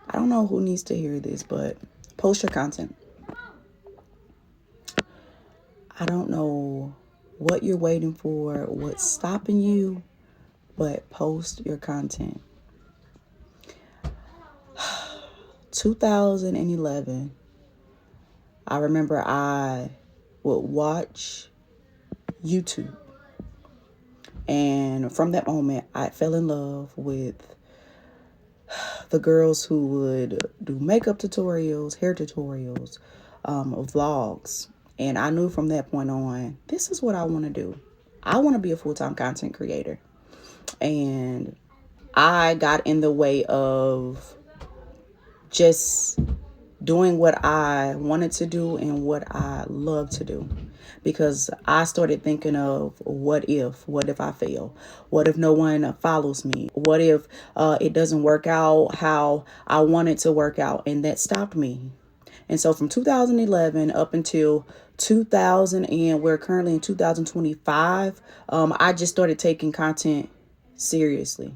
I don't know who needs to hear this, but post your content. I don't know what you're waiting for, what's stopping you, but post your content. 2011, I remember I would watch YouTube. And from that moment, I fell in love with the girls who would do makeup tutorials, hair tutorials, vlogs. And I knew from that point on, this is what I want to do. I want to be a full-time content creator. And I got in the way of just doing what I wanted to do and what I love to do. Because I started thinking of what if I fail? What if no one follows me? What if it doesn't work out how I want it to work out? And that stopped me. And so from 2011 up until 2000, and we're currently in 2025, I just started taking content seriously.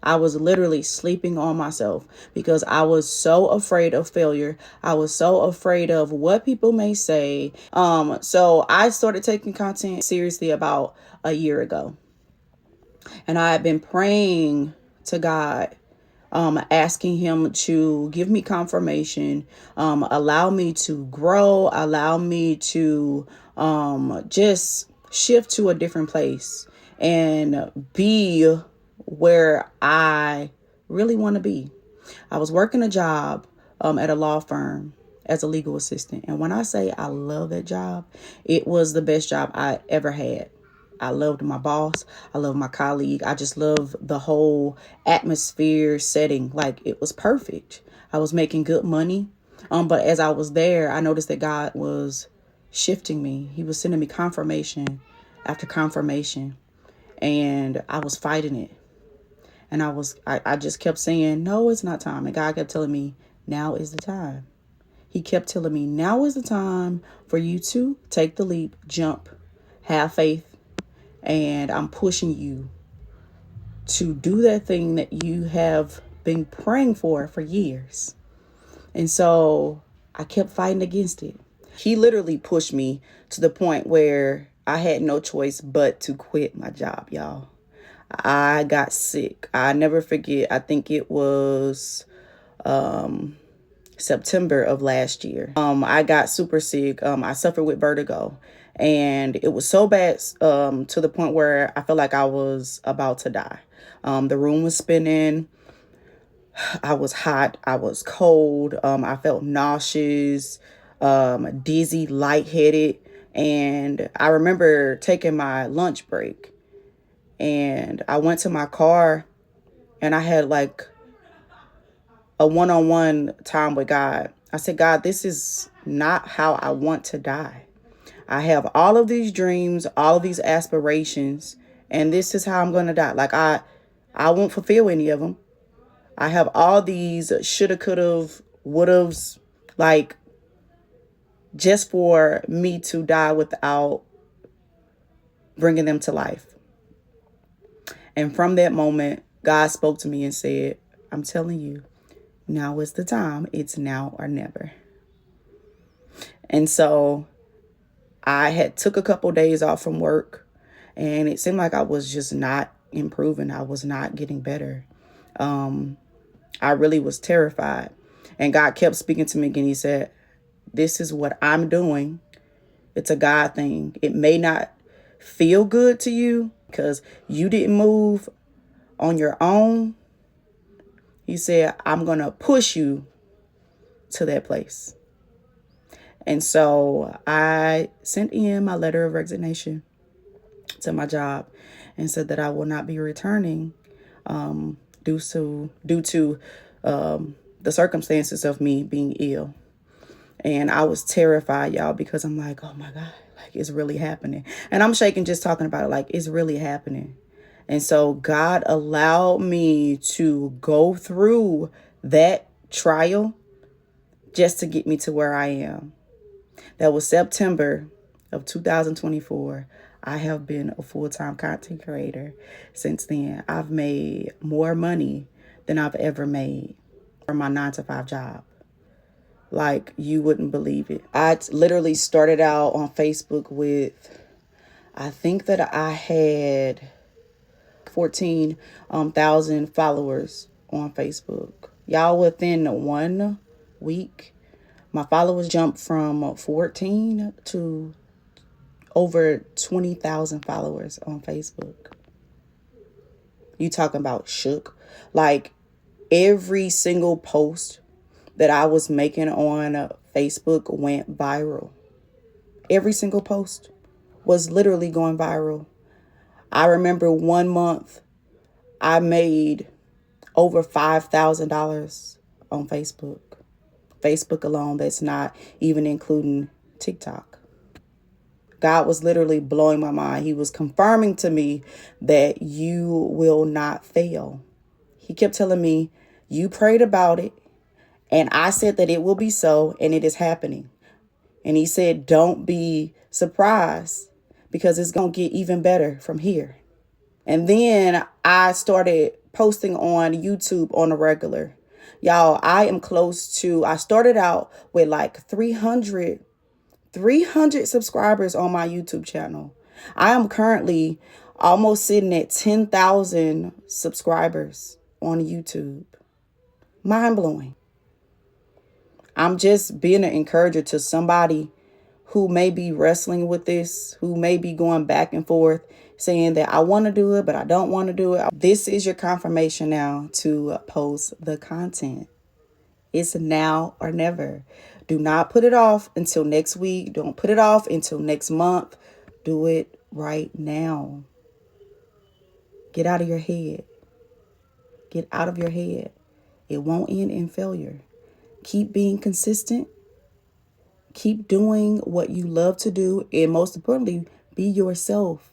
I was literally sleeping on myself because I was so afraid of failure. I was so afraid of what people may say. So I started taking content seriously about a year ago. And I have been praying to God, asking him to give me confirmation, allow me to grow, allow me to just shift to a different place and be where I really want to be. I was working a job at a law firm as a legal assistant. And when I say I love that job, it was the best job I ever had. I loved my boss. I loved my colleague. I just loved the whole atmosphere setting. Like, it was perfect. I was making good money. But as I was there, I noticed that God was shifting me. He was sending me confirmation after confirmation. And I was fighting it. And I just kept saying, no, it's not time. And God kept telling me, now is the time. He kept telling me, now is the time for you to take the leap, jump, have faith. And I'm pushing you to do that thing that you have been praying for years. And so I kept fighting against it. He literally pushed me to the point where I had no choice but to quit my job, y'all. I got sick. I never forget. I think it was September of last year. I got super sick. I suffered with vertigo, and it was so bad to the point where I felt like I was about to die. The room was spinning. I was hot. I was cold. I felt nauseous, dizzy, lightheaded. And I remember taking my lunch break, and I went to my car, and I had like a one-on-one time with God. I said, God, this is not how I want to die. I have all of these dreams, all of these aspirations, and this is how I'm going to die. Like, I won't fulfill any of them. I have all these shoulda, coulda, wouldas, like, just for me to die without bringing them to life. And from that moment, God spoke to me and said, I'm telling you, now is the time. It's now or never. And so I had took a couple days off from work, and it seemed like I was just not improving. I was not getting better. I really was terrified. And God kept speaking to me again. He said, this is what I'm doing. It's a God thing. It may not feel good to you because you didn't move on your own. He said, I'm going to push you to that place. And so I sent in my letter of resignation to my job and said that I will not be returning due to the circumstances of me being ill. And I was terrified, y'all, because I'm like, oh my God, like, it's really happening. And I'm shaking just talking about it, like, it's really happening. And so God allowed me to go through that trial just to get me to where I am. That was September of 2024. I have been a full-time content creator since then. I've made more money than I've ever made. for my 9 to 5 job. Like, you wouldn't believe it. I literally started out on Facebook with, I think that I had 14,000 followers on Facebook. Y'all, within 1 week, my followers jumped from 14 to over 20,000 followers on Facebook. You talking about shook? Like, every single post that I was making on Facebook went viral. Every single post was literally going viral. I remember 1 month I made over $5,000 on Facebook. Facebook alone, that's not even including TikTok. God was literally blowing my mind. He was confirming to me that you will not fail. He kept telling me, you prayed about it, and I said that it will be so, and it is happening. And he said, don't be surprised, because it's going to get even better from here. And then I started posting on YouTube on a regular. Y'all, I started out with like 300 subscribers on my YouTube channel. I am currently almost sitting at 10,000 subscribers on YouTube. Mind blowing. I'm just being an encourager to somebody who may be wrestling with this, who may be going back and forth, saying that I want to do it, but I don't want to do it. This is your confirmation now to post the content. It's now or never. Do not put it off until next week. Don't put it off until next month. Do it right now. Get out of your head. Get out of your head. It won't end in failure. Keep being consistent. Keep doing what you love to do. And most importantly, be yourself.